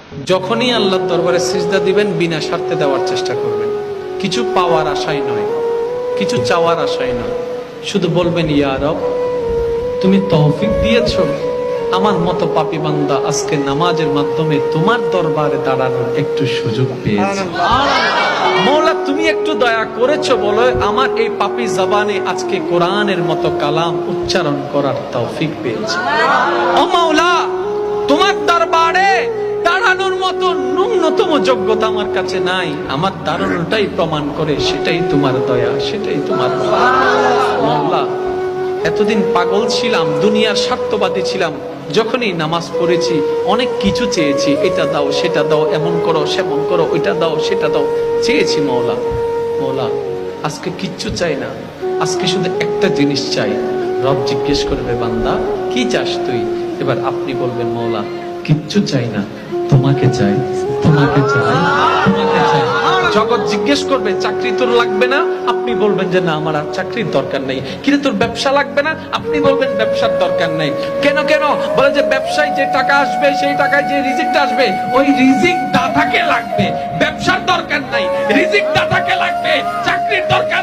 যখনই আল্লাহর দরবারে সিজদা দিবেন বিনা স্বার্থে দেওয়ার চেষ্টা করবেন, কিছু পাওয়ার আশায় নয়, কিছু চাওয়ার আশায় নয়। শুধু বলবেন, ইয়া রব, তুমি তৌফিক দিয়েছো আমার মতো পাপী বান্দা আজকে নামাজের মাধ্যমে তোমার দরবারে দাঁড়ানোর একটু সুযোগ পেয়েছে। মৌলা তুমি একটু দয়া করেছো বলে আমার এই পাপী জবানে আজকে কোরআনের মতো কালাম উচ্চারণ করার তৌফিক পেয়েছে। ও মাওলা, তোমার দরবারে দাঁড়ানোর মতো ন্যূনতম যোগ্যতা আমার কাছে নাই, আমার দাঁড়ানোটাই প্রমাণ করে সেটাই তোমার দয়া, সেটাই তোমার মাওলা। এতদিন পাগল ছিলাম, দুনিয়ার স্বার্থবাদী ছিলাম, যখনই নামাজ পড়েছি অনেক কিছু চেয়েছি, এটা দাও সেটা দাও, এমন করো সেমন করো, ওইটা দাও সেটা দাও, চেয়েছি মৌলা। মৌলা আজকে কিচ্ছু চাই না, আজকে শুধু একটা জিনিস চাই। রব জিজ্ঞেস করবে, বান্দা কি চাস তুই? এবার আপনি বলবেন, মৌলা কিচ্ছু চাই না, তোমাকে চাই, তোমাকে চাই, তোমাকে চাই। জগৎ জিজ্ঞেস করবে, চাকরি তোর লাগবে না? আপনি বলবেন যে না, আমার আর চাকরির দরকার নেই। কিন্তু তোর ব্যবসা লাগবে না? আপনি বলবেন ব্যবসার দরকার নেই। কেন কেন? বলে যে ব্যবসায় যে টাকা আসবে, সেই টাকায় যে রিজিক আসবে, ওই রিজিক দাতাকে লাগবে। ব্যবসার দরকার নাই, রিজিক দাতাকে লাগবে, চাকরির দরকার